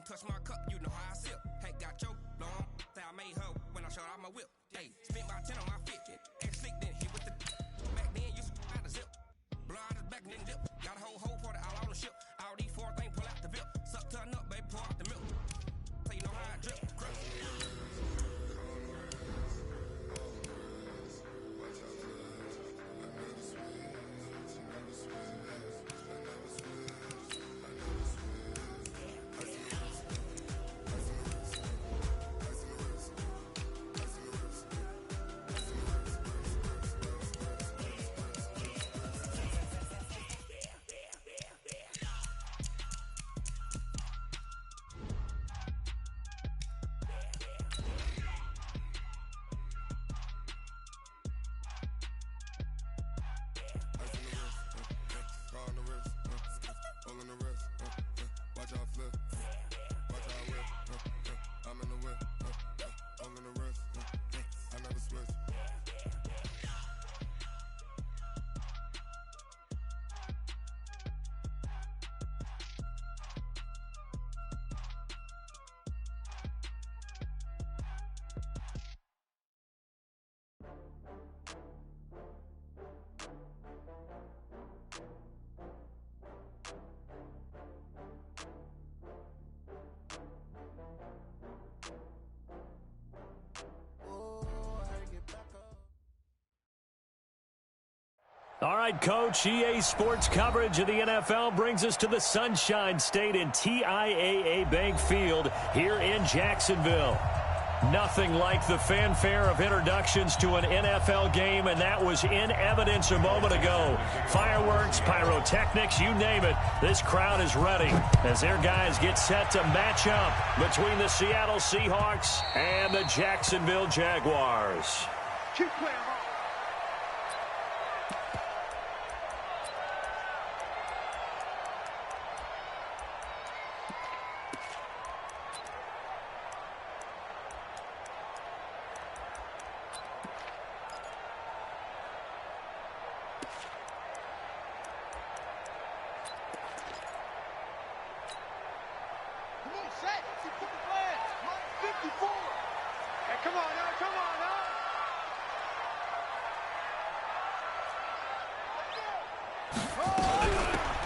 touch my cup, you know how I sip. Hey, got your long, say I made her when I showed out my whip. Hey, spent my 10 on my fit. Ex-slick, then hit with the back then, you out the zip. Blow out his back, then dip. Got a whole for the all on the ship. All these four things, pull out the bip. Suck to a nut, baby, pour out the milk. So you know how I drip. All right, Coach, EA Sports coverage of the NFL brings us to the Sunshine State in TIAA Bank Field here in Jacksonville. Nothing like the fanfare of introductions to an NFL game, and that was in evidence a moment ago. Fireworks, pyrotechnics, you name it. This crowd is ready as their guys get set to match up between the Seattle Seahawks and the Jacksonville Jaguars. Keep playing.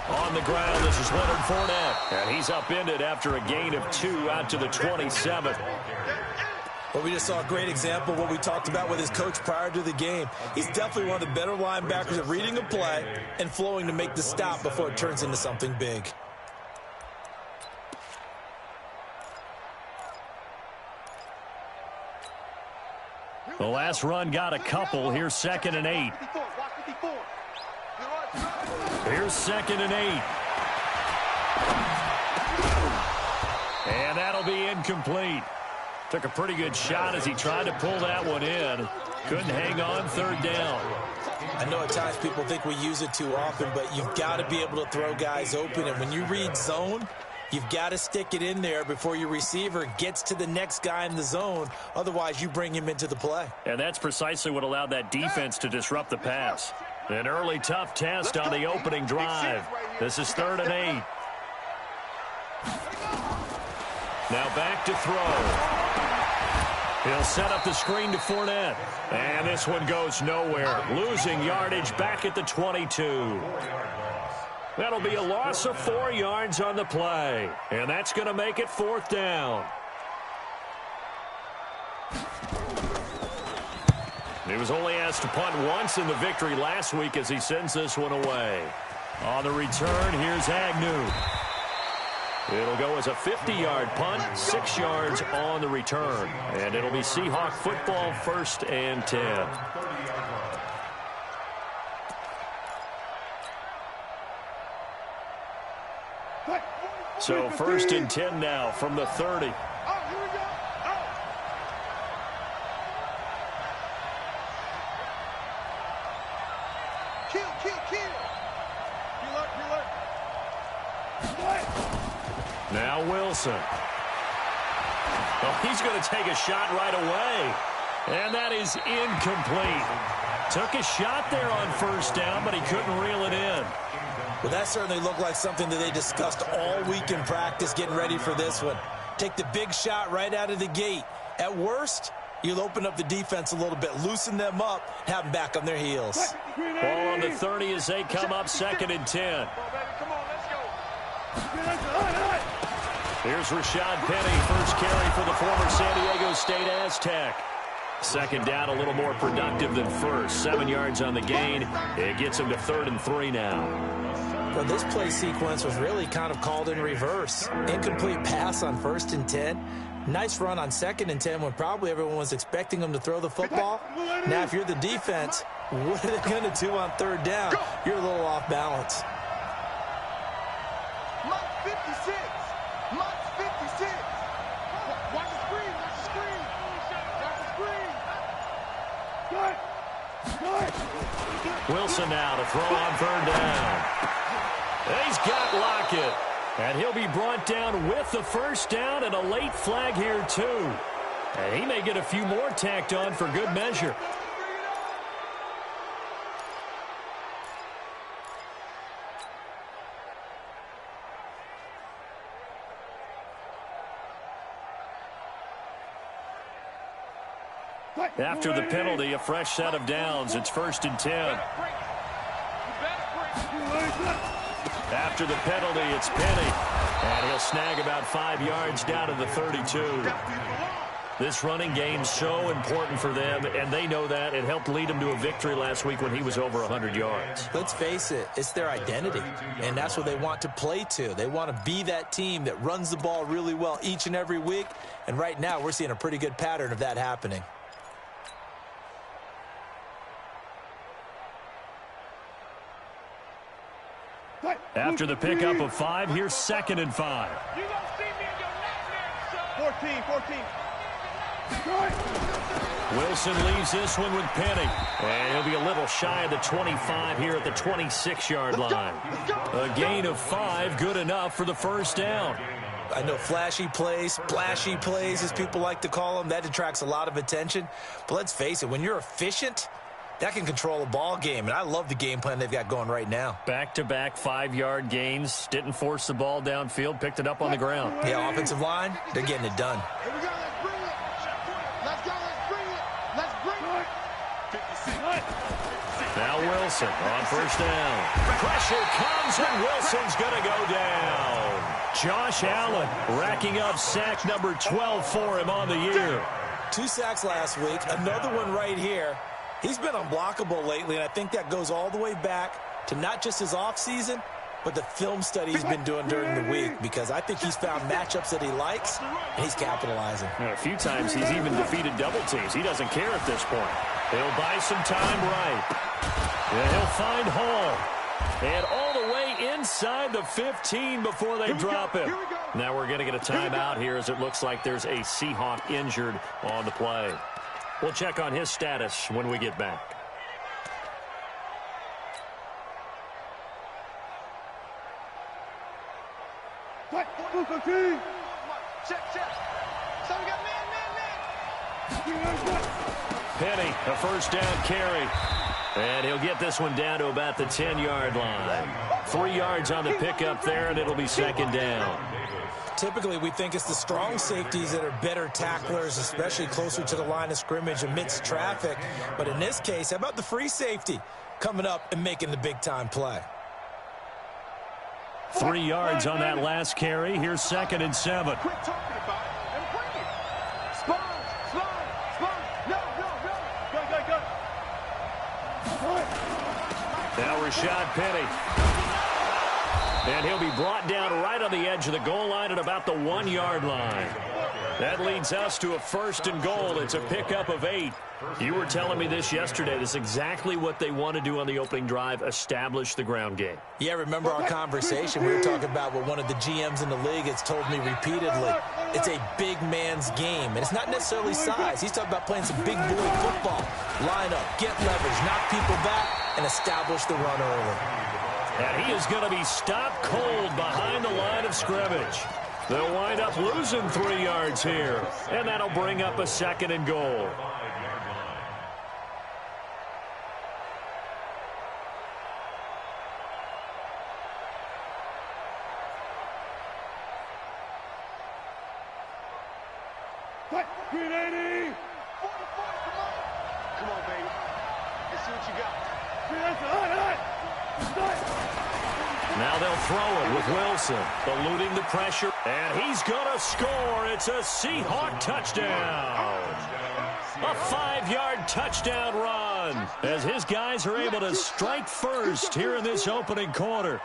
On the ground, this is Leonard Fournette, and he's upended after a gain of 2 out to the 27. Well, we just saw a great example of what we talked about with his coach prior to the game. He's definitely one of the better linebackers at reading a play and flowing to make the stop before it turns into something big. The last run got a couple. Here's 2nd and 8. Here's 2nd and 8. And that'll be incomplete. Took a pretty good shot as he tried to pull that one in. Couldn't hang on 3rd down. I know at times people think we use it too often, but you've got to be able to throw guys open. And when you read zone, you've got to stick it in there before your receiver gets to the next guy in the zone. Otherwise, you bring him into the play. And that's precisely what allowed that defense to disrupt the pass. An early tough test on the opening drive. This is 3rd and 8. Now back to throw. He'll set up the screen to Fournette. And this one goes nowhere. Losing yardage back at the 22. That'll be a loss of 4 yards on the play. And that's going to make it 4th down. He was only asked to punt once in the victory last week as he sends this one away. On the return, here's Agnew. It'll go as a 50-yard punt, 6 yards on the return. And it'll be Seahawk football, 1st and 10. So 1st and 10 now from the 30. Now Wilson. Oh, he's going to take a shot right away. And that is incomplete. Took a shot there on 1st down, but he couldn't reel it in. Well, that certainly looked like something that they discussed all week in practice getting ready for this one. Take the big shot right out of the gate. At worst, you'll open up the defense a little bit, loosen them up, have them back on their heels. Ball on the 30 as they come up 2nd and 10. Here's Rashad Penny, first carry for the former San Diego State Aztec. Second down, a little more productive than first. 7 yards on the gain. It gets him to 3rd and 3 now. Well, this play sequence was really kind of called in reverse. Incomplete pass on 1st and 10. Nice run on 2nd and 10 when probably everyone was expecting them to throw the football. Now, if you're the defense, what are they going to do on 3rd down? You're a little off balance. Mike 56. Mike 56. Watch the screen. Watch the screen. Watch the screen. Wilson now to throw on 3rd down. He's got Lockett. And he'll be brought down with the first down and a late flag here, too. And he may get a few more tacked on for good measure. After the penalty, a fresh set of downs. It's 1st and 10. After the penalty, it's Penny. And he'll snag about 5 yards down to the 32. This running game's so important for them, and they know that. It helped lead them to a victory last week when he was over 100 yards. Let's face it, it's their identity, and that's what they want to play to. They want to be that team that runs the ball really well each and every week, and right now we're seeing a pretty good pattern of that happening. After the pickup of 5, here's 2nd and 5. You gonna see me in your nightmares, son. 14. Wilson leaves this one with Penny. And he'll be a little shy of the 25 here at the 26-yard line. A gain of 5, good enough for the first down. I know flashy plays, splashy plays, as people like to call them, that attracts a lot of attention. But let's face it, when you're efficient, that can control a ball game, and I love the game plan they've got going right now. Back-to-back 5-yard gains. Didn't force the ball downfield. Picked it up on the ground. Yeah, offensive line, they're getting it done. Here we go. Let's bring it. Let's go. Let's bring it. Let's bring it. Now Wilson on first down. Pressure comes, and Wilson's going to go down. Josh Allen racking up sack number 12 for him on the year. 2 sacks last week, another one right here. He's been unblockable lately, and I think that goes all the way back to not just his offseason, but the film study he's been doing during the week, because I think he's found matchups that he likes, and he's capitalizing. A few times he's even defeated double teams. He doesn't care at this point. He'll buy some time right. And he'll find Hall. And all the way inside the 15 before they drop him. Now we're going to get a timeout here as it looks like there's a Seahawk injured on the play. We'll check on his status when we get back. Check. So we got man. Penny, a first down carry. And he'll get this one down to about the 10-yard line. 3 yards on the pickup there, and it'll be 2nd down. Typically, we think it's the strong safeties that are better tacklers, especially closer to the line of scrimmage amidst traffic. But in this case, how about the free safety coming up and making the big-time play? 3 yards on that last carry. Here's 2nd and 7. Quit talking about it and bring it. Spine. No. Go. Now Rashad Penny. And he'll be brought down right on the edge of the goal line at about the 1-yard line. That leads us to a 1st and goal. It's a pickup of 8. You were telling me this yesterday. This is exactly what they want to do on the opening drive, establish the ground game. Yeah, remember our conversation? We were talking about what one of the GMs in the league has told me repeatedly. It's a big man's game, and it's not necessarily size. He's talking about playing some big boy football. Line up, get leverage, knock people back, and establish the run early. And he is going to be stopped cold behind the line of scrimmage. They'll wind up losing 3 yards here, and that'll bring up a 2nd and goal. 380. 44, come on, baby. Let's see what you got. Now they'll throw it with Wilson, eluding the pressure, and he's going to score. It's a Seahawk touchdown. A 5-yard touchdown run as his guys are able to strike first here in this opening quarter.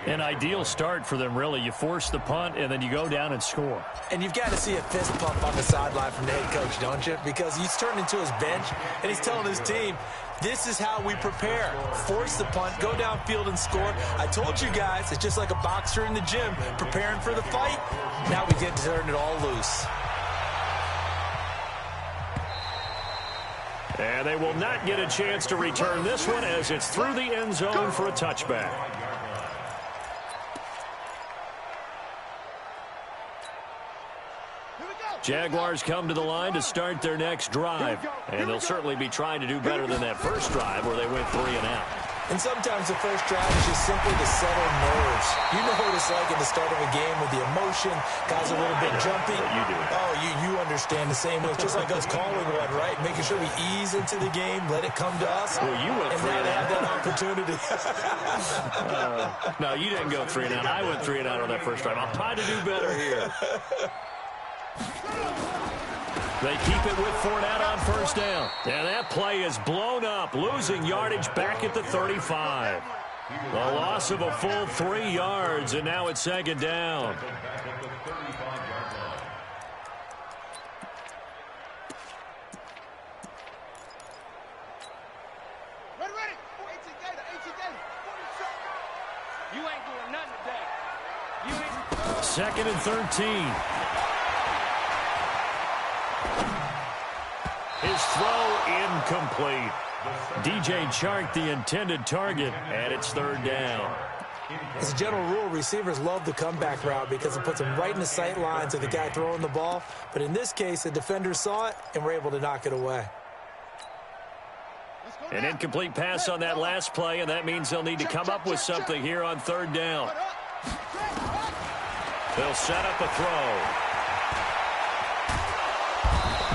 An ideal start for them, really. You force the punt, and then you go down and score. And you've got to see a fist pump on the sideline from the head coach, don't you? Because he's turned into his bench, and he's telling his team, this is how we prepare. Force the punt, go downfield and score. I told you guys, it's just like a boxer in the gym preparing for the fight. Now we get to turn it all loose. And they will not get a chance to return this one as it's through the end zone for a touchback. Jaguars come to the line to start their next drive. And they'll certainly be trying to do better than that first drive where they went 3 and out. And sometimes the first drive is just simply to settle nerves. You know what it's like at the start of a game with the emotion, guys a little bit jumpy. You do. Oh, you understand the same way. It's just like us calling one, right? Making sure we ease into the game, let it come to us. Well, you went and 3 now and they out. have that opportunity. No, you didn't go 3 and out. I went 3 and out on that first drive. I'll try to do better here. They keep it with Fournette on first down. And that play is blown up, losing yardage back at the 35. The loss of a full 3 yards, and now it's second down. Ready. 18 Gator. You ain't doing nothing today. Second and 13. His throw incomplete. DJ Chark, the intended target, and it's third down. As a general rule, receivers love the comeback route because it puts them right in the sight lines of the guy throwing the ball. But in this case, the defender saw it and were able to knock it away. An incomplete pass on that last play, and that means they'll need to come up with something here on third down. They'll set up a throw.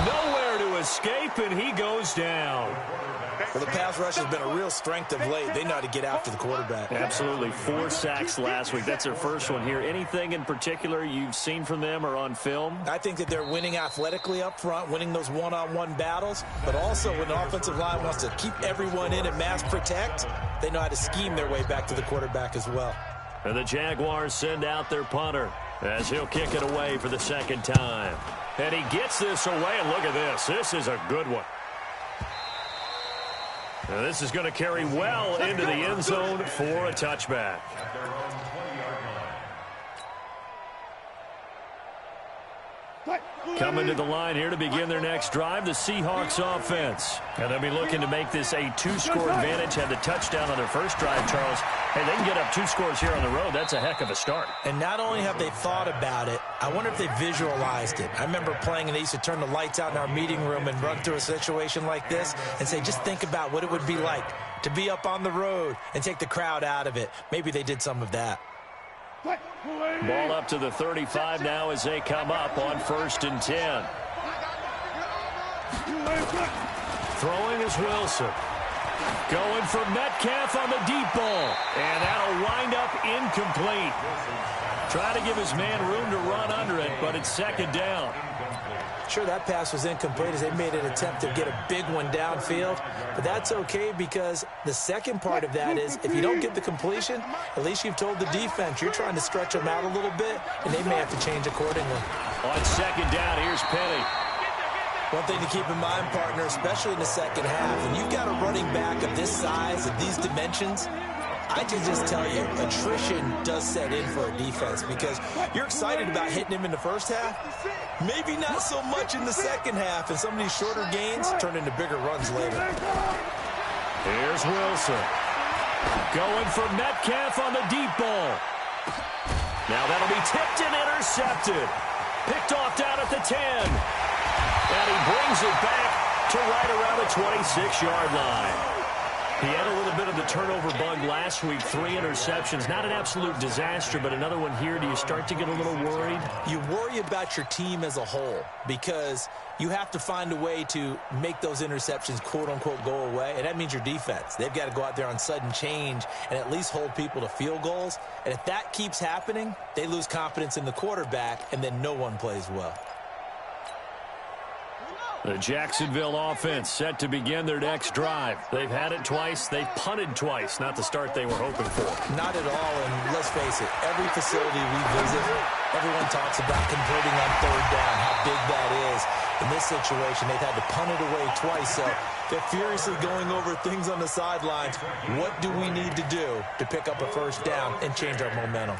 Nowhere to escape, and he goes down. Well, the pass rush has been a real strength of late. They know how to get after the quarterback. Absolutely. 4 sacks last week. That's their first one here. Anything in particular you've seen from them or on film? I think that they're winning athletically up front, winning those one-on-one battles, but also when the offensive line wants to keep everyone in and mass protect, they know how to scheme their way back to the quarterback as well. And the Jaguars send out their punter as he'll kick it away for the second time. And he gets this away, and look at this. This is a good one. Now this is going to carry well into the end zone for a touchback. Coming to the line here to begin their next drive, the Seahawks offense. And they'll be looking to make this a 2-score advantage. Had the touchdown on their first drive, Charles. Hey, they can get up 2 scores here on the road. That's a heck of a start. And not only have they thought about it, I wonder if they visualized it. I remember playing and they used to turn the lights out in our meeting room and run through a situation like this and say, just think about what it would be like to be up on the road and take the crowd out of it. Maybe they did some of that. Ball up to the 35 now as they come up on 1st and 10. Throwing is Wilson. Going for Metcalf on the deep ball. And that'll wind up incomplete. Trying to give his man room to run under it, but it's second down. Sure, that pass was incomplete as they made an attempt to get a big one downfield, but that's okay because the second part of that is if you don't get the completion, at least you've told the defense you're trying to stretch them out a little bit, and they may have to change accordingly. On second down, here's Penny. One thing to keep in mind, partner, especially in the second half, when you've got a running back of this size, of these dimensions, I can just tell you, attrition does set in for a defense because you're excited about hitting him in the first half. Maybe not so much in the second half, and some of these shorter gains turn into bigger runs later. Here's Wilson. Going for Metcalf on the deep ball. Now that'll be tipped and intercepted. Picked off down at the 10. And he brings it back to right around the 26-yard line. He had a little bit of the turnover bug last week, 3 interceptions. Not an absolute disaster, but another one here. Do you start to get a little worried? You worry about your team as a whole because you have to find a way to make those interceptions, quote-unquote, go away, and that means your defense. They've got to go out there on sudden change and at least hold people to field goals. And if that keeps happening, they lose confidence in the quarterback, and then no one plays well. The Jacksonville offense set to begin their next drive. They've had it twice. They've punted twice. Not the start they were hoping for. Not at all, and let's face it, every facility we visit, everyone talks about converting on third down, how big that is. In this situation, they've had to punt it away twice, so they're furiously going over things on the sidelines. What do we need to do to pick up a first down and change our momentum?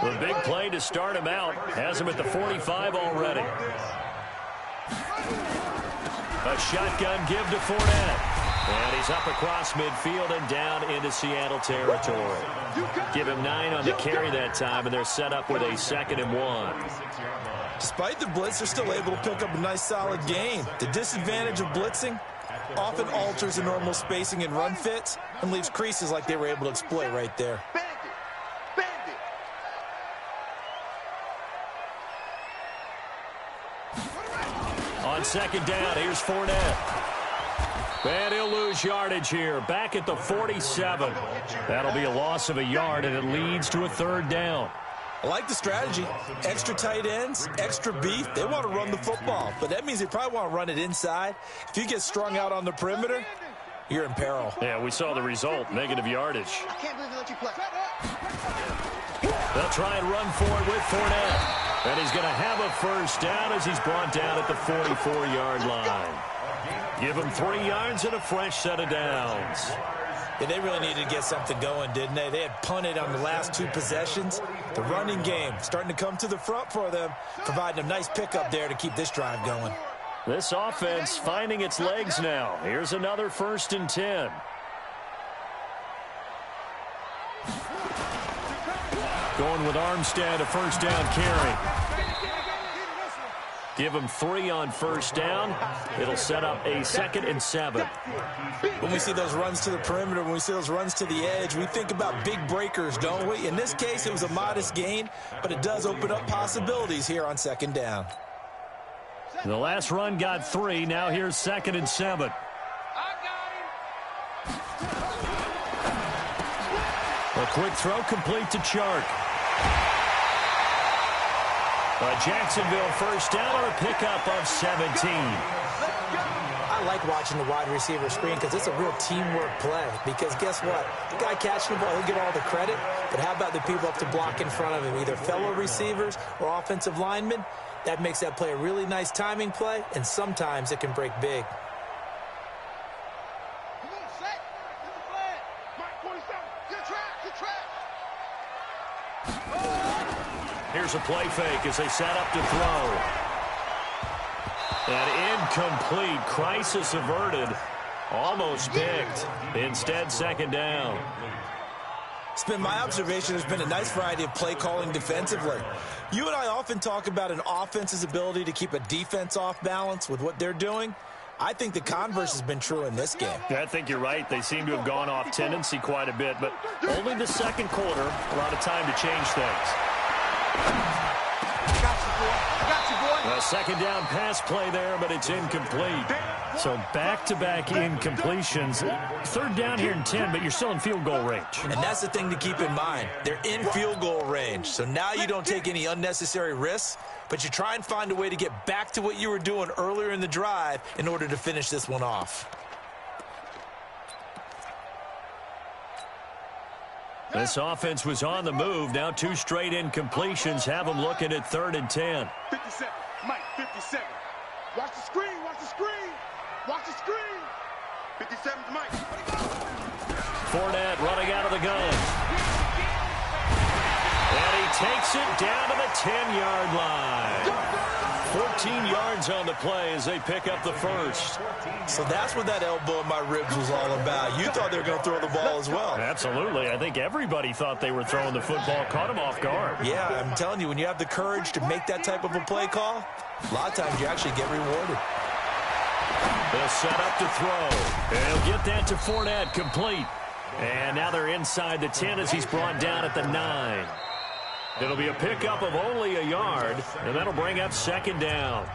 The big play to start him out has him at the 45 already. A shotgun give to Fournette. And he's up across midfield and down into Seattle territory. Give him 9 on the carry that time, and they're set up with a 2nd and 1. Despite the blitz, they're still able to pick up a nice, solid gain. The disadvantage of blitzing often alters the normal spacing and run fits and leaves creases like they were able to exploit right there. On 2nd down, here's Fournette. And he'll lose yardage here. Back at the 47. That'll be a loss of a yard, and it leads to a 3rd down. I like the strategy. Extra tight ends, extra beef. They want to run the football, but that means they probably want to run it inside. If you get strung out on the perimeter, you're in peril. Yeah, we saw the result, negative yardage. I can't believe they let you play. They'll try and run forward with Fournette. And he's going to have a first down as he's brought down at the 44-yard line. Give him 3 yards and a fresh set of downs. Yeah, they really needed to get something going, didn't they? They had punted on the last 2 possessions. The running game starting to come to the front for them, providing a nice pickup there to keep this drive going. This offense finding its legs now. Here's another 1st and 10. Going with Armstead, a first down carry. Give him 3 on first down. It'll set up a 2nd and 7. When we see those runs to the perimeter, when we see those runs to the edge, we think about big breakers, don't we? In this case, it was a modest gain, but it does open up possibilities here on 2nd down. The last run got 3. Now here's 2nd and 7. A quick throw complete to Chark. A Jacksonville first down or a pickup of 17. I like watching the wide receiver screen because it's a real teamwork play. Because guess what? The guy catching the ball, he'll get all the credit. But how about the people up to block in front of him, either fellow receivers or offensive linemen? That makes that play a really nice timing play, and sometimes it can break big. Come on, set. Get the flag. Mike 47. Good track. Here's a play fake as they set up to throw. And incomplete. Crisis averted. Almost picked. Instead, 2nd down. It's been my observation there's been a nice variety of play calling defensively. You and I often talk about an offense's ability to keep a defense off balance with what they're doing. I think the converse has been true in this game. Yeah, I think you're right. They seem to have gone off tendency quite a bit, but only the 2nd quarter. A lot of time to change things. I got you, boy. A 2nd down pass play there, but it's incomplete. So back-to-back incompletions. 3rd down here in 10, but you're still in field goal range. And that's the thing to keep in mind. They're in field goal range. So now you don't take any unnecessary risks, but you try and find a way to get back to what you were doing earlier in the drive in order to finish this one off. This offense was on the move. Now 2 straight incompletions have them looking at 3rd and 10. 57. Mike, 57. Watch the screen. Watch the screen. 57's Mike. Fournette running out of the gun. And he takes it down to the 10-yard line. 14 yards on the play as they pick up the first. So that's what that elbow in my ribs was all about. You thought they were going to throw the ball as well. Absolutely. I think everybody thought they were throwing the football. Caught him off guard. Yeah, I'm telling you, when you have the courage to make that type of a play call, a lot of times you actually get rewarded. They'll set up to throw. And he'll get that to Fournette, complete. And now they're inside the 10 as he's brought down at the 9. It'll be a pickup of only a yard, and that'll bring up second down.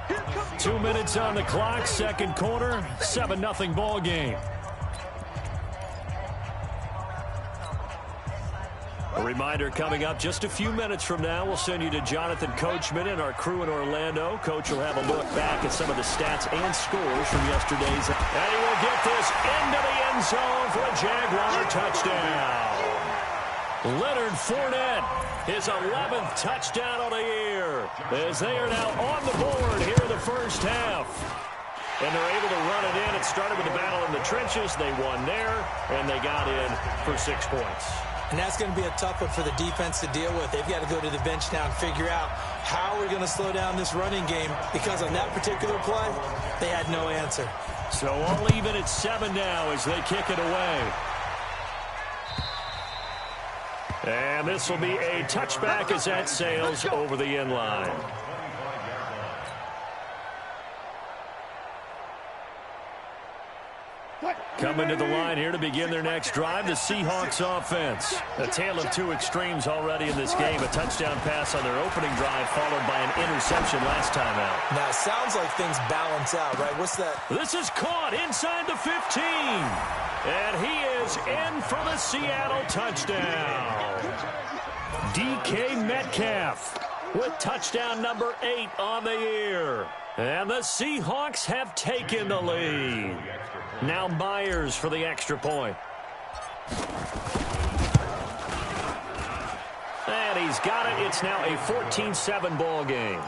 2 minutes on the clock, second quarter, 7-0 ball game. A reminder coming up just a few minutes from now, we'll send you to Jonathan Coachman and our crew in Orlando. Coach will have a look back at some of the stats and scores from yesterday's. And he will get this into the end zone for a Jaguar touchdown. Leonard Fournette, his 11th touchdown of the year, as they are now on the board here in the first half. And they're able to run it in. It started with a battle in the trenches. They won there, and they got in for 6 points. And that's going to be a tough one for the defense to deal with. They've got to go to the bench now and figure out how we're going to slow down this running game, because on that particular play, they had no answer. So all even at 7 now as they kick it away. And this will be a touchback as that sails over the end line. Coming to the line here to begin their next drive, the Seahawks offense. A tale of two extremes already in this game. A touchdown pass on their opening drive followed by an interception last time out. Now, it sounds like things balance out, right? What's that? This is caught inside the 15. And he is in for the Seattle touchdown. DK Metcalf with touchdown number 8 on the year. And the Seahawks have taken the lead. Now Myers for the extra point. And he's got it. It's now a 14-7 ball game.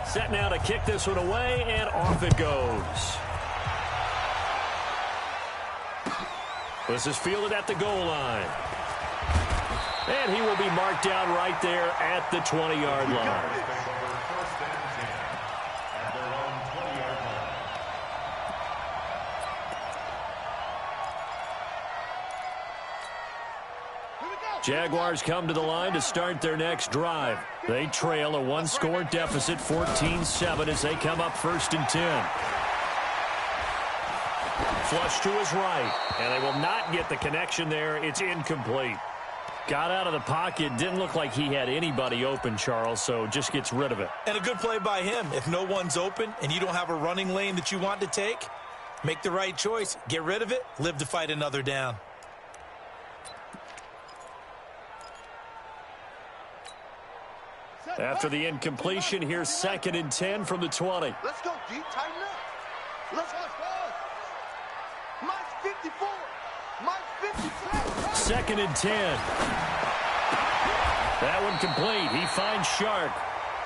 Set now to kick this one away, and off it goes. This is fielded at the goal line. And he will be marked down right there at the 20-yard line. Jaguars come to the line to start their next drive. They trail a one-score deficit, 14-7, as they come up 1st and 10. Flush to his right, and they will not get the connection there. It's incomplete. Got out of the pocket, didn't look like he had anybody open, Charles, so just gets rid of it. And a good play by him. If no one's open and you don't have a running lane that you want to take, make the right choice. Get rid of it, live to fight another down. After the incompletion, here's 2nd and 10 from the 20. Let's go deep, tighten up. Let's go. Mike's 54. Mike's 54. 2nd and 10. That one complete. He finds Sharp.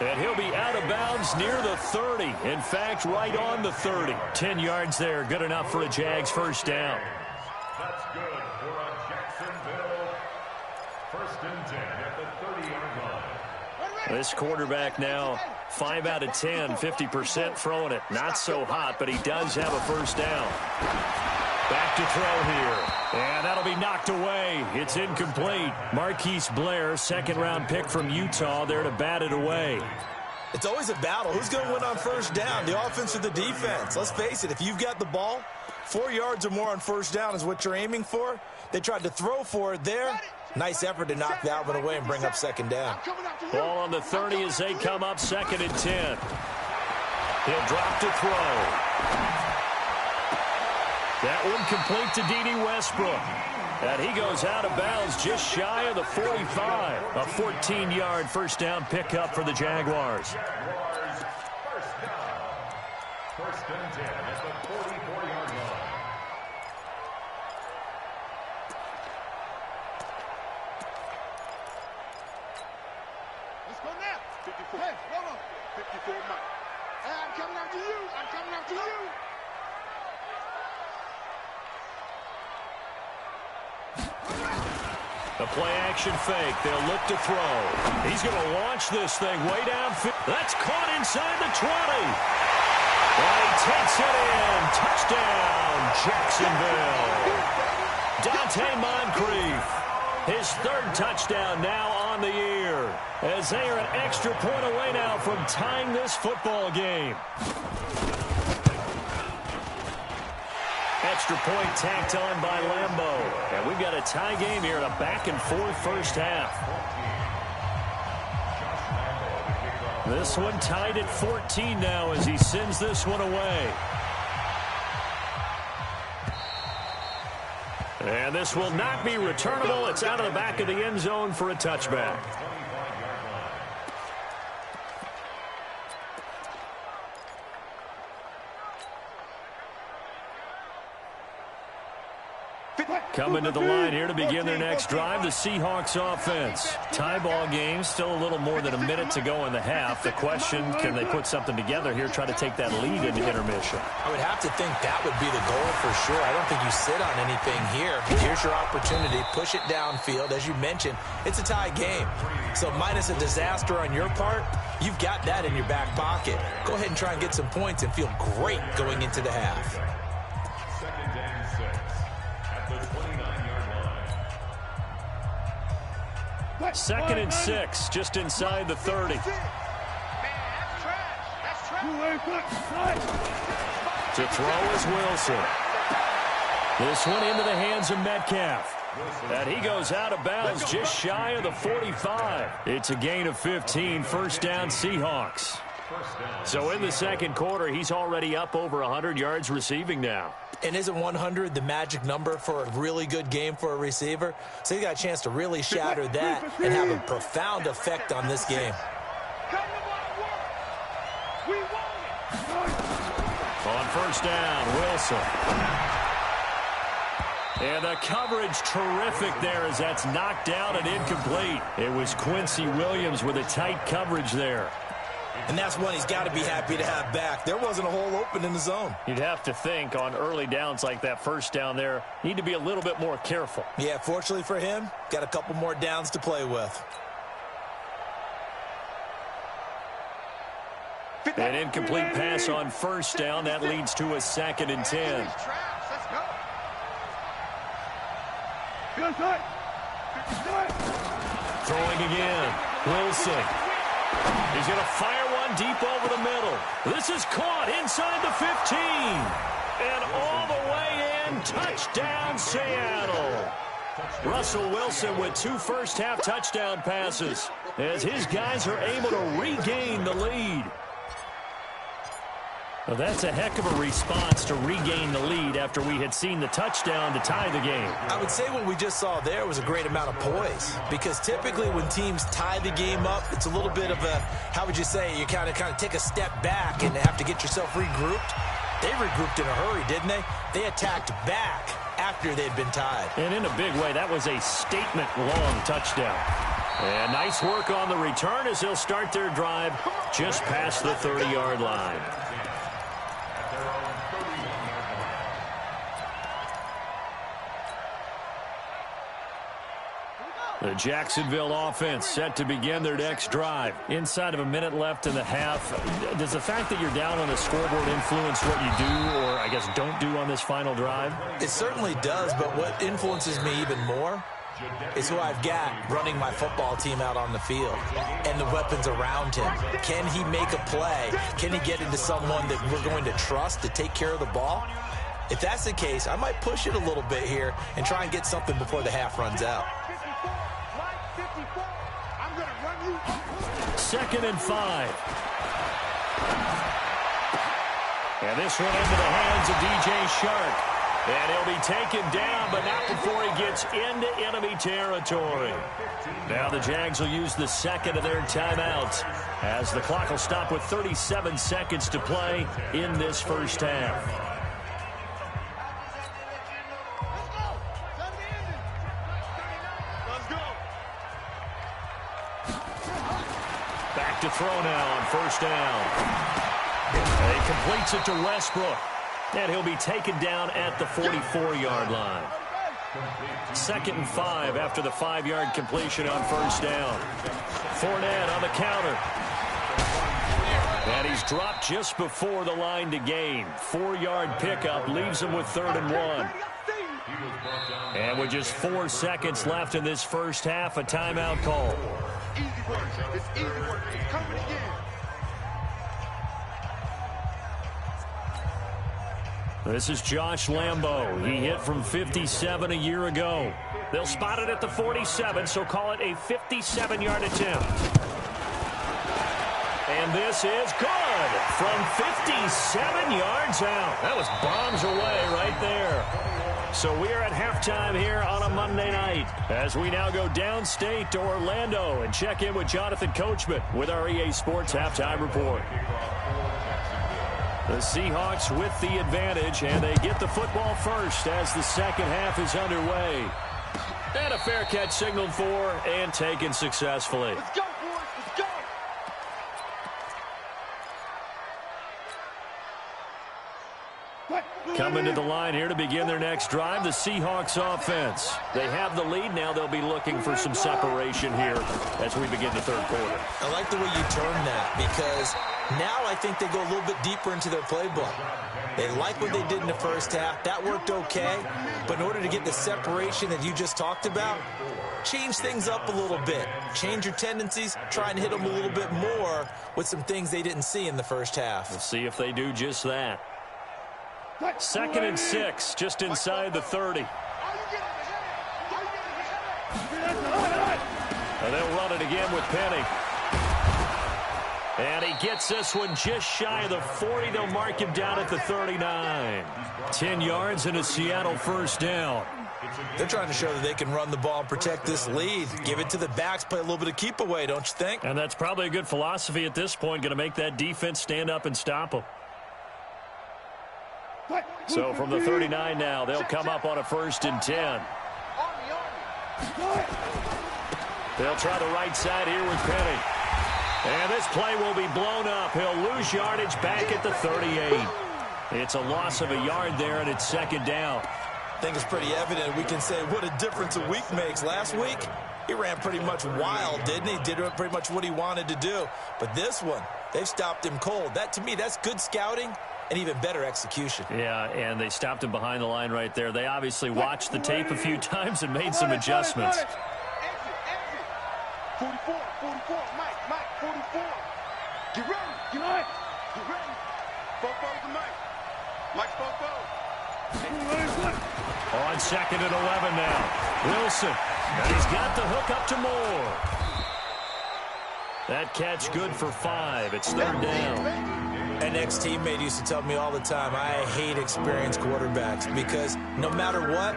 And he'll be out of bounds near the 30. In fact, right on the 30. 10 yards there. Good enough for a Jags first down. That's good for a Jacksonville 1st and 10 at the 30-yard line. This quarterback now 5 out of 10, 50% throwing it. Not so hot, but he does have a first down. Back to throw here. And that'll be knocked away. It's incomplete. Marquise Blair, 2nd-round pick from Utah, there to bat it away. It's always a battle. Who's going to win on first down, the offense or the defense? Let's face it, if you've got the ball, 4 yards or more on first down is what you're aiming for. They tried to throw for it there. Nice effort to knock that one away and bring up 2nd down. Ball on the 30 as they come up 2nd and 10. He'll drop to throw. That one complete to D.D. Westbrook. And he goes out of bounds just shy of the 45. A 14-yard first down pickup for the Jaguars. Jaguars first down. 1st and 10 at the 44-yard line. Let's go now. 54. Hey, hold on. 54 Mike. Hey, I'm coming after you. I'm coming after you. The play-action fake. They'll look to throw. He's going to launch this thing way downfield. That's caught inside the 20. And he takes it in. Touchdown, Jacksonville. Dante Moncrief. His third touchdown now on the year. As they are an extra point away now from tying this football game. Extra point tacked on by Lambeau. And we've got a tie game here in a back-and-forth first half. This one tied at 14 now as he sends this one away. And this will not be returnable. It's out of the back of the end zone for a touchback. Coming to the line here to begin their next drive, the Seahawks offense. Tie ball game, still a little more than a minute to go in the half. The question, can they put something together here, try to take that lead into intermission? I would have to think that would be the goal for sure. I don't think you sit on anything here. Here's your opportunity. Push it downfield. As you mentioned, it's a tie game. So minus a disaster on your part, you've got that in your back pocket. Go ahead and try and get some points and feel great going into the half. Second and 6 at the 29-yard line. Second and 6, just inside the 30. Man, that's trash. To throw is Wilson. This one into the hands of Metcalf. And he goes out of bounds just shy of the 45. It's a gain of 15, first down Seahawks. So in the second quarter, he's already up over 100 yards receiving now. And isn't 100 the magic number for a really good game for a receiver? So you got a chance to really shatter that and have a profound effect on this game. On first down, Wilson. And the coverage terrific there as that's knocked down and incomplete. It was Quincy Williams with a tight coverage there. And that's one he's got to be happy to have back. There wasn't a hole open in the zone. You'd have to think on early downs like that first down there, need to be a little bit more careful. Yeah, fortunately for him, got a couple more downs to play with. An incomplete pass on first down. That leads to a 2nd and 10. Throwing again. Wilson. He's going to fire one deep over the middle. This is caught inside the 15. And all the way in. Touchdown, Seattle. Russell Wilson with 2 first-half touchdown passes as his guys are able to regain the lead. Well, that's a heck of a response to regain the lead after we had seen the touchdown to tie the game. I would say what we just saw there was a great amount of poise, because typically when teams tie the game up, it's a little bit of a, how would you say, you kind of take a step back and have to get yourself regrouped. They regrouped in a hurry, didn't they? They attacked back after they'd been tied. And in a big way, that was a statement-long touchdown. And nice work on the return as they'll start their drive just past the 30-yard line. The Jacksonville offense set to begin their next drive. Inside of a minute left in the half. Does the fact that you're down on the scoreboard influence what you do, or I guess don't do on this final drive? It certainly does, but what influences me even more is who I've got running my football team out on the field and the weapons around him. Can he make a play? Can he get into someone that we're going to trust to take care of the ball? If that's the case, I might push it a little bit here and try and get something before the half runs out. 2nd and 5. And this one into the hands of DJ Shark. And he'll be taken down, but not before he gets into enemy territory. Now the Jags will use the second of their timeouts as the clock will stop with 37 seconds to play in this first half. Back to throw now on first down. And he completes it to Westbrook. And he'll be taken down at the 44-yard line. 2nd and 5 after the 5-yard completion on first down. Fournette on the counter. And he's dropped just before the line to gain. 4-yard pickup leaves him with 3rd and 1. And with just 4 seconds left in this first half, a timeout call. Easy work. It's easy work. It's coming again. This is Josh Lambo. He hit from 57 a year ago. They'll spot it at the 47, so call it a 57-yard attempt. And this is good from 57 yards out. That was bombs away right there. So we are at halftime here on a Monday night as we now go downstate to Orlando and check in with Jonathan Coachman with our EA Sports Halftime Report. The Seahawks with the advantage, and they get the football first as the second half is underway. And a fair catch signaled for and taken successfully. Let's go, boys. Let's go. Coming to the line here to begin their next drive, the Seahawks offense. They have the lead. Now they'll be looking for some separation here as we begin the third quarter. I like the way you turn that because now I think they go a little bit deeper into their playbook. They like what they did in the first half. That worked okay. But in order to get the separation that you just talked about, change things up a little bit. Change your tendencies. Try and hit them a little bit more with some things they didn't see in the first half. We'll see if they do just that. 2nd and 6, just inside the 30. And they'll run it again with Penny. And he gets this one just shy of the 40. They'll mark him down at the 39. 10 yards and a Seattle first down. They're trying to show that they can run the ball and protect this lead. Give it to the backs, play a little bit of keep away, don't you think? And that's probably a good philosophy at this point, going to make that defense stand up and stop them. So from the 39 now, they'll come up on a 1st and 10. They'll try the right side here with Penny. And this play will be blown up. He'll lose yardage back at the 38. It's a loss of a yard there, and it's 2nd down. I think it's pretty evident. We can say what a difference a week makes. Last week, he ran pretty much wild, didn't he? Did pretty much what he wanted to do. But this one, they've stopped him cold. That, to me, that's good scouting and even better execution. Yeah, and they stopped him behind the line right there. They obviously watched the tape a few times and made some adjustments. 44, Mike, 44. Get ready. Get ready. Fofo's the Mike. Mike's Fofo. On 2nd and 11 now. Wilson. And he's got the hook up to Moore. That catch good for 5. It's 3rd down. An ex-teammate used to tell me all the time, I hate experienced quarterbacks because no matter what,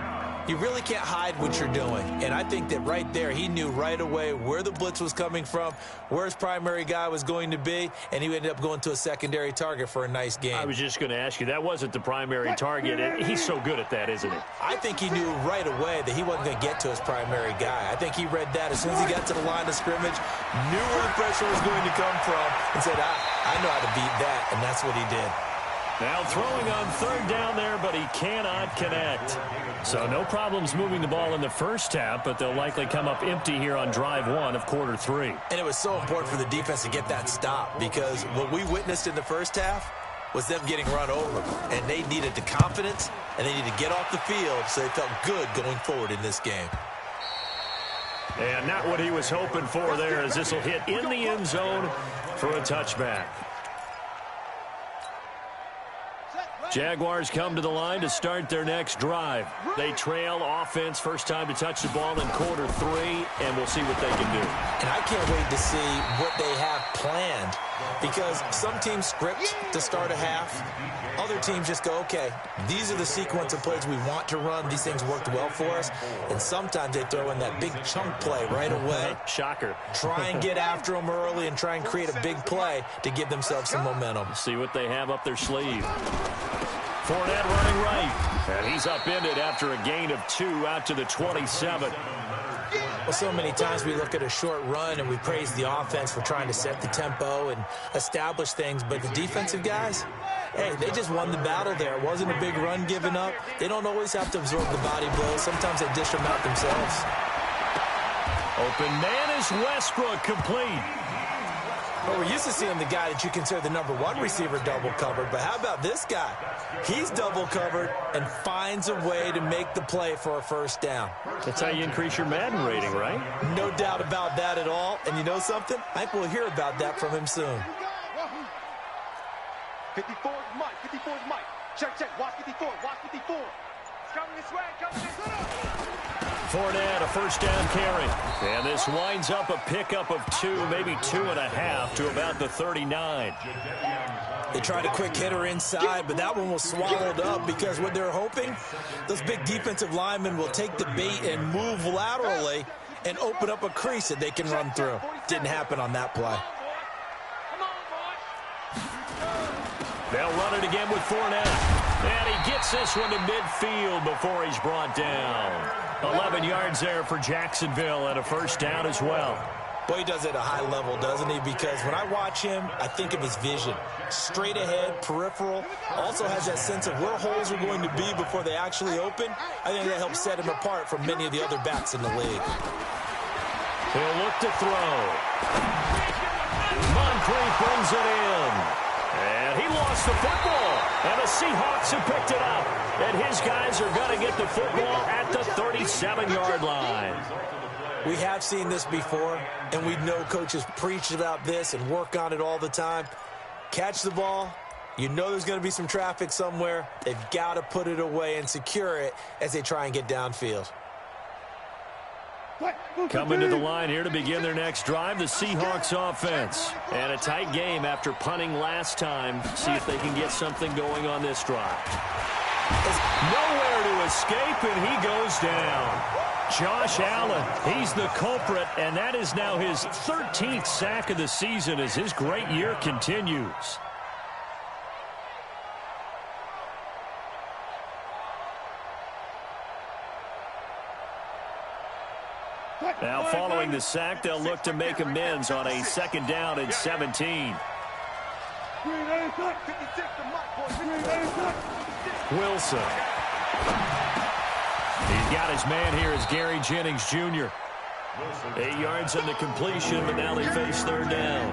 you really can't hide what you're doing. And I think that right there, he knew right away where the blitz was coming from, where his primary guy was going to be, and he ended up going to a secondary target for a nice game. I was just going to ask you, that wasn't the primary target. He's so good at that, isn't he? I think he knew right away that he wasn't going to get to his primary guy. I think he read that as soon as he got to the line of scrimmage, knew where the pressure was going to come from, and said, I know how to beat that, and that's what he did. Now throwing on 3rd down there, but he cannot connect. So no problems moving the ball in the first half, but they'll likely come up empty here on drive 1 of quarter 3. And it was so important for the defense to get that stop because what we witnessed in the first half was them getting run over. And they needed the confidence, and they needed to get off the field so they felt good going forward in this game. And not what he was hoping for there as this will hit in the end zone for a touchback. Jaguars come to the line to start their next drive. They trail offense, first time to touch the ball in quarter 3, and we'll see what they can do. And I can't wait to see what they have planned because some teams script to start a half. Other teams just go, okay, these are the sequence of plays we want to run. These things worked well for us. And sometimes they throw in that big chunk play right away. Shocker. Try and get after them early and try and create a big play to give themselves some momentum. See what they have up their sleeve. Fournette running right. And he's upended after a gain of 2 out to the 27. Well, so many times we look at a short run and we praise the offense for trying to set the tempo and establish things, but the defensive guys, hey, they just won the battle there. It wasn't a big run given up. They don't always have to absorb the body blows. Sometimes they dish them out themselves. Open man is Westbrook, complete. Well, we're used to seeing the guy that you consider the number one receiver double covered, but how about this guy? He's double covered and finds a way to make the play for a first down. That's how you increase your Madden rating, right? No doubt about that at all. And you know something? I think we'll hear about that from him soon. 54 is Mike. 54 is Mike. Check. Watch 54. Watch 54. It's coming this way. Coming this way. Fournette, a first down carry. And this winds up a pickup of 2, maybe 2.5 to about the 39. They tried a quick hitter inside, but that one was swallowed up because what they're hoping, those big defensive linemen will take the bait and move laterally and open up a crease that they can run through. Didn't happen on that play. They'll run it again with Fournette. And he gets this one to midfield before he's brought down. 11 yards there for Jacksonville and a first down as well. Boy, he does it at a high level, doesn't he? Because when I watch him, I think of his vision. Straight ahead, peripheral. Also has that sense of where holes are going to be before they actually open. I think that helps set him apart from many of the other backs in the league. He'll look to throw. Moncrief brings it in. And he lost the football. And the Seahawks have picked it up. And his guys are going to get the football at the 37-yard line. We have seen this before, and we know coaches preach about this and work on it all the time. Catch the ball. You know there's going to be some traffic somewhere. They've got to put it away and secure it as they try and get downfield. Coming to the line here to begin their next drive, the Seahawks offense. And a tight game after punting last time. See if they can get something going on this drive. Nowhere to escape, and he goes down. Josh Allen, he's the culprit, and that is now his 13th sack of the season as his great year continues. Now following the sack, they'll look to make amends on a second down and 17. Wilson. He's got his man here as Gary Jennings Jr. 8 yards on the completion, but now they face third down.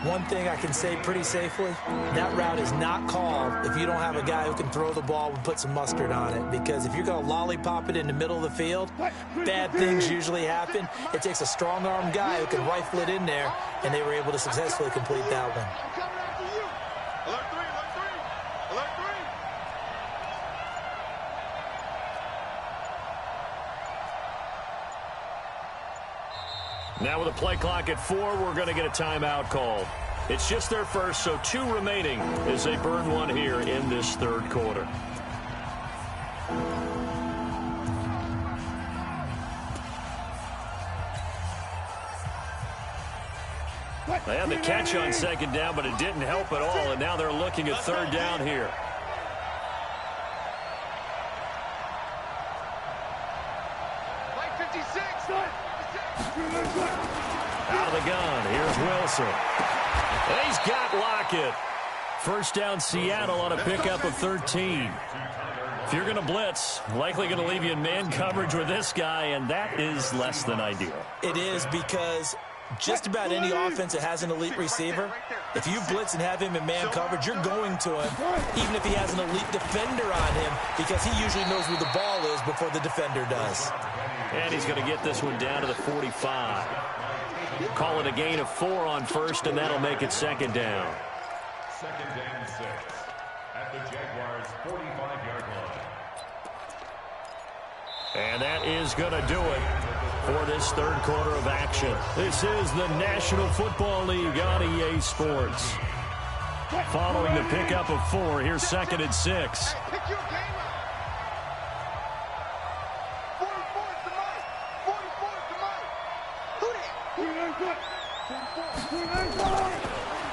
One thing I can say pretty safely, that route is not called if you don't have a guy who can throw the ball and put some mustard on it. Because if you're going to lollipop it in the middle of the field, bad things usually happen. It takes a strong-arm guy who can rifle it in there, and they were able to successfully complete that one. Now with a play clock at 4, we're going to get a timeout called. It's just their first, so 2 remaining as they burn one here in this third quarter. They had the catch on second down, but it didn't help at all, and now they're looking at third down here. Out of the gun, here's Wilson. And he's got Lockett. First down Seattle on a pickup of 13. If you're going to blitz, likely going to leave you in man coverage with this guy, and that is less than ideal. It is because just about any offense that has an elite receiver, if you blitz and have him in man coverage, you're going to him, even if he has an elite defender on him, because he usually knows where the ball is before the defender does. And he's going to get this one down to the 45. Call it a gain of 4 on first, and that'll make it second down. Second and 6 at the Jaguars' 45-yard line. And that is going to do it for this third quarter of action. This is the National Football League on EA Sports. Following the pickup of 4, here's second and 6.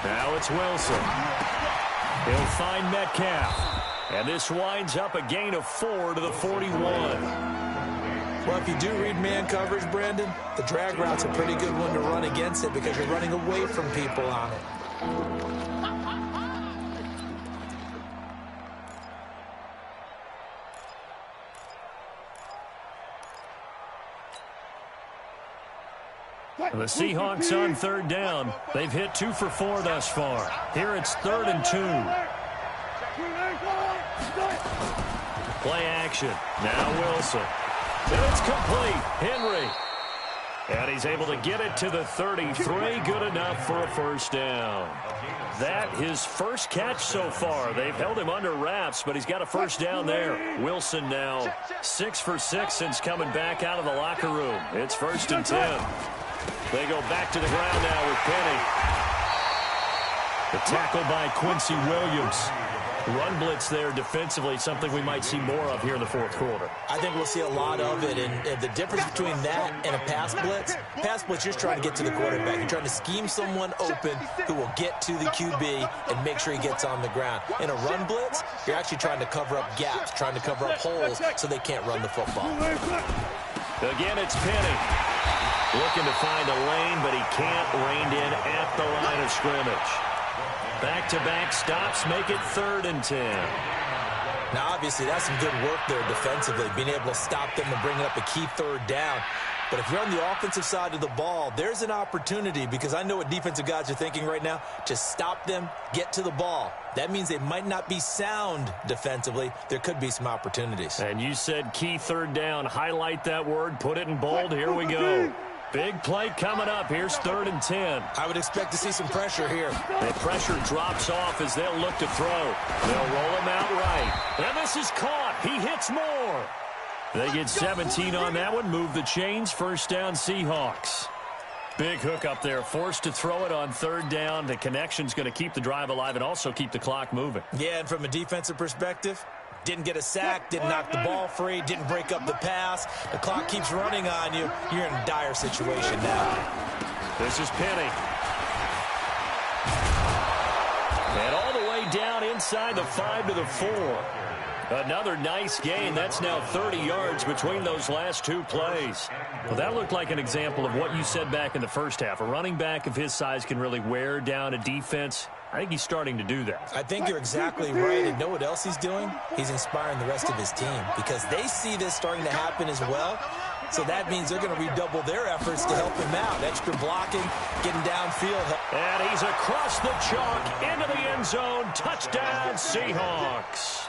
Now it's Wilson. He'll find Metcalf. And this winds up a gain of 4 to the 41. Well, if you do read man coverage, Brandon, the drag route's a pretty good one to run against it because you're running away from people on it. The Seahawks on third down. They've hit 2 for 4 thus far. Here it's 3rd and 2. Play action. Now Wilson. And it's complete. Henry. And he's able to get it to the 33. Good enough for a first down. That his first catch so far. They've held him under wraps, but he's got a first down there. Wilson now 6 for 6 since coming back out of the locker room. It's 1st and 10. They go back to the ground now with Penny. The tackle by Quincy Williams. Run blitz there defensively, something we might see more of here in the 4th quarter. I think we'll see a lot of it, and the difference between that and a pass blitz, you're trying to get to the quarterback. You're trying to scheme someone open who will get to the QB and make sure he gets on the ground. In a run blitz, you're actually trying to cover up gaps, trying to cover up holes so they can't run the football. Again, it's Penny. Looking to find a lane, but he can't. Reined in at the line of scrimmage. Back-to-back stops make it 3rd and 10. Now, obviously, that's some good work there defensively, being able to stop them and bringing up a key 3rd down. But if you're on the offensive side of the ball, there's an opportunity, because I know what defensive guys are thinking right now, to stop them, get to the ball. That means they might not be sound defensively. There could be some opportunities. And you said key 3rd down. Highlight that word. Put it in bold. Here we go. Big play coming up. Here's 3rd and 10. I would expect to see some pressure here. The pressure drops off as they'll look to throw. They'll roll him out right. And this is caught. He hits more. They get 17 on that one. Move the chains. First down, Seahawks. Big hook up there. Forced to throw it on 3rd down. The connection's going to keep the drive alive and also keep the clock moving. Yeah, and from a defensive perspective, didn't get a sack, didn't knock the ball free, didn't break up the pass. The clock keeps running on you. You're in a dire situation now. This is Penny. And all the way down inside the 5 to the 4. Another nice gain. That's now 30 yards between those last 2 plays. Well, that looked like an example of what you said back in the first half. A running back of his size can really wear down a defense. I think he's starting to do that. I think you're exactly right. And know what else he's doing? He's inspiring the rest of his team, because they see this starting to happen as well. So that means they're going to redouble their efforts to help him out. Extra blocking, getting downfield. And he's across the chalk into the end zone. Touchdown, Seahawks.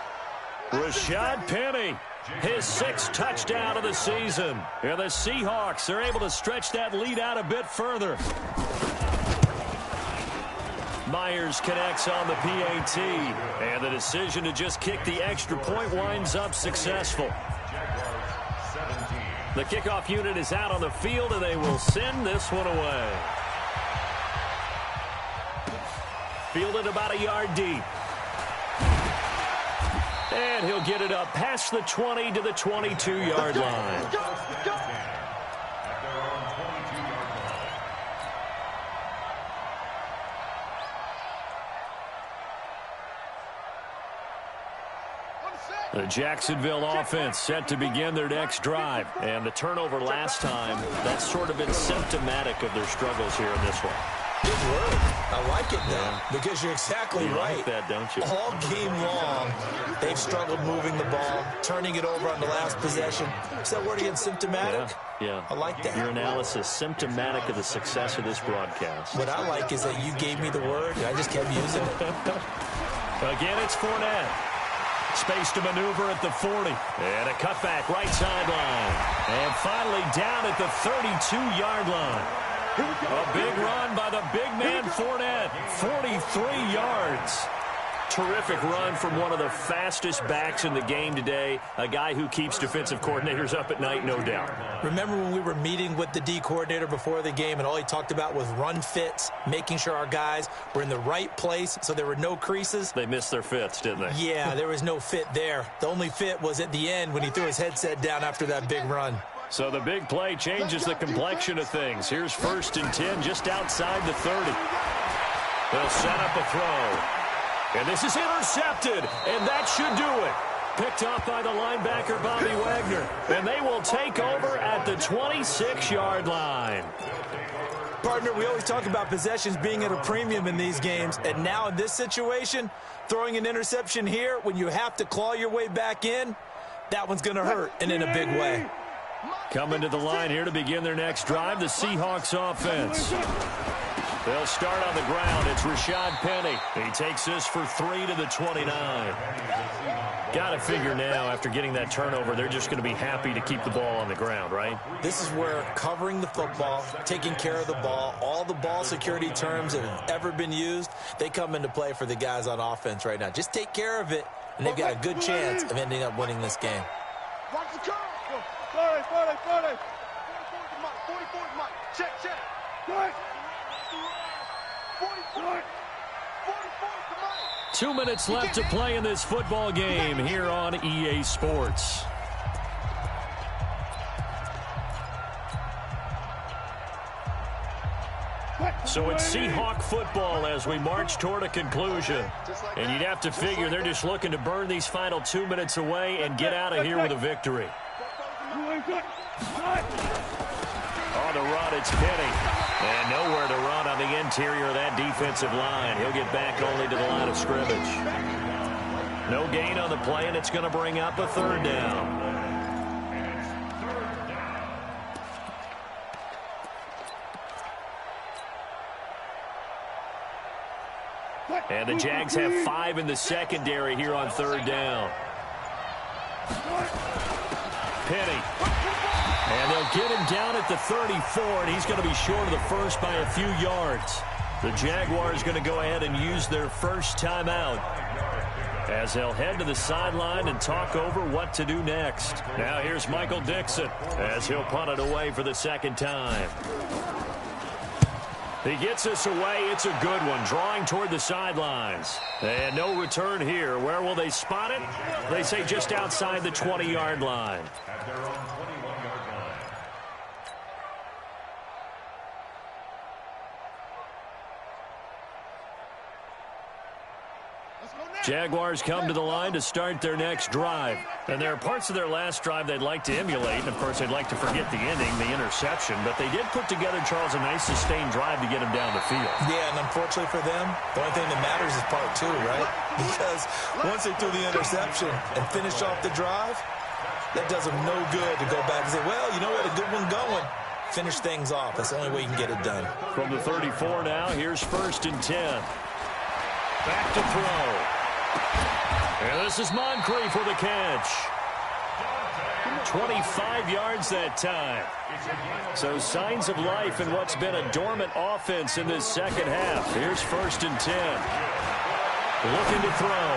Rashad Penny, his 6th touchdown of the season. And the Seahawks are able to stretch that lead out a bit further. Myers connects on the PAT. And the decision to just kick the extra point winds up successful. The kickoff unit is out on the field, and they will send this one away. Fielded about a yard deep. And he'll get it up past the 20 to the 22-yard line. The Jacksonville offense set to begin their next drive. And the turnover last time, that's sort of been symptomatic of their struggles here in this one. Good word. I like it now, because you're exactly right. Like that, don't you? All game long, they've struggled moving the ball, turning it over on the last possession. Is that word again, symptomatic? Yeah. I like that. Your analysis, symptomatic of the success of this broadcast. What I like is that you gave me the word, and I just kept using it. Again, it's Fournette. Space to maneuver at the 40. And a cutback right sideline. And finally down at the 32-yard line. A big run by the big man Fournette. 43 yards. Terrific run from one of the fastest backs in the game today. A guy who keeps defensive coordinators up at night, no doubt. Remember when we were meeting with the D coordinator before the game, and all he talked about was run fits, making sure our guys were in the right place so there were no creases? They missed their fits, didn't they? Yeah, there was no fit there. The only fit was at the end when he threw his headset down after that big run. So the big play changes the complexion of things. Here's 1st and 10 just outside the 30. They'll set up a throw. And this is intercepted, and that should do it. Picked up by the linebacker, Bobby Wagner. And they will take over at the 26-yard line. Partner, we always talk about possessions being at a premium in these games. And now in this situation, throwing an interception here when you have to claw your way back in, that one's going to hurt, and in a big way. Coming to the line here to begin their next drive, the Seahawks offense. They'll start on the ground. It's Rashad Penny. He takes this for 3 to the 29. Got to figure now, after getting that turnover, they're just going to be happy to keep the ball on the ground, right? This is where covering the football, taking care of the ball, all the ball security terms that have ever been used, they come into play for the guys on offense right now. Just take care of it, and they've got a good chance of ending up winning this game. Watch the curve. 40. 44 Mike. Check. 44 to Mike. 2 minutes left to play in this football game here on EA Sports. So it's Seahawk football as we march toward a conclusion. And you'd have to figure they're just looking to burn these final 2 minutes away and get out of here with a victory. On the run, it's Penny. And nowhere to run on the interior of that defensive line. He'll get back only to the line of scrimmage. No gain on the play, and it's going to bring up a third down. And the Jags have 5 in the secondary here on third down. Penny. And they'll get him down at the 34, and he's going to be short of the first by a few yards. The Jaguars going to go ahead and use their first timeout as they'll head to the sideline and talk over what to do next. Now here's Michael Dixon as he'll punt it away for the second time. He gets this away. It's a good one, drawing toward the sidelines. And no return here. Where will they spot it? They say just outside the 20-yard line. At their own 21-yard line. Jaguars come to the line to start their next drive. And there are parts of their last drive they'd like to emulate. And, of course, they'd like to forget the ending, the interception. But they did put together, Charles, a nice sustained drive to get him down the field. Yeah, and unfortunately for them, the only thing that matters is part 2, right? Because once they threw the interception and finished off the drive, that does them no good to go back and say, well, you know, we had a good one going. Finish things off. That's the only way you can get it done. From the 34 now, here's 1st and 10. Back to throw. And this is Moncrief with a catch. 25 yards that time. So signs of life in what's been a dormant offense in this second half. Here's 1st and 10. Looking to throw.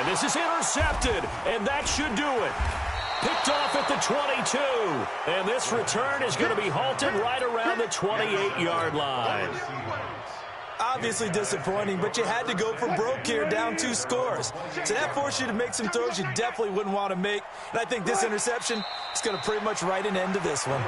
And this is intercepted. And that should do it. Picked off at the 22. And this return is going to be halted right around the 28-yard line. Obviously disappointing, but you had to go for broke here, down 2 scores. So that forced you to make some throws you definitely wouldn't want to make. And I think this interception is going to pretty much write an end to this one.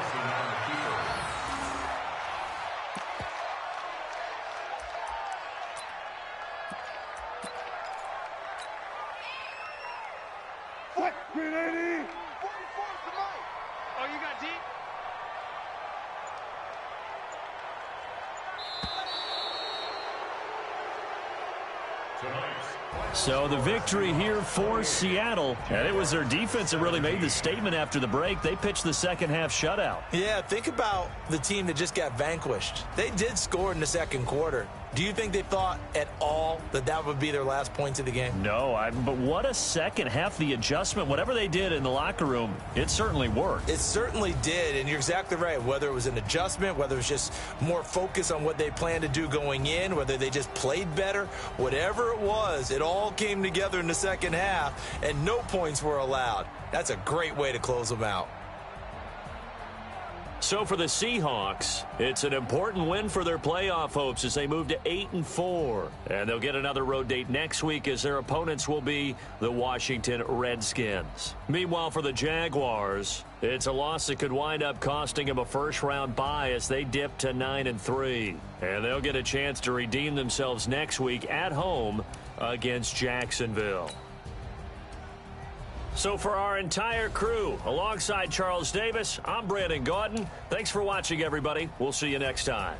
What? 380. 44 to Mike. Oh, you got deep? So the victory here for Seattle, and it was their defense that really made the statement after the break. They pitched the second half shutout. Yeah, think about the team that just got vanquished. They did score in the second quarter. Do you think they thought at all that that would be their last points of the game? No, but what a second half. The adjustment, whatever they did in the locker room, it certainly worked. It certainly did, and you're exactly right. Whether it was an adjustment, whether it was just more focus on what they planned to do going in, whether they just played better, whatever it was, it all came together in the second half, and no points were allowed. That's a great way to close them out. So for the Seahawks, it's an important win for their playoff hopes as they move to 8-4. And they'll get another road date next week as their opponents will be the Washington Redskins. Meanwhile, for the Jaguars, it's a loss that could wind up costing them a first-round bye as they dip to 9-3. And they'll get a chance to redeem themselves next week at home against Jacksonville. So for our entire crew, alongside Charles Davis, I'm Brandon Gaudin. Thanks for watching, everybody. We'll see you next time.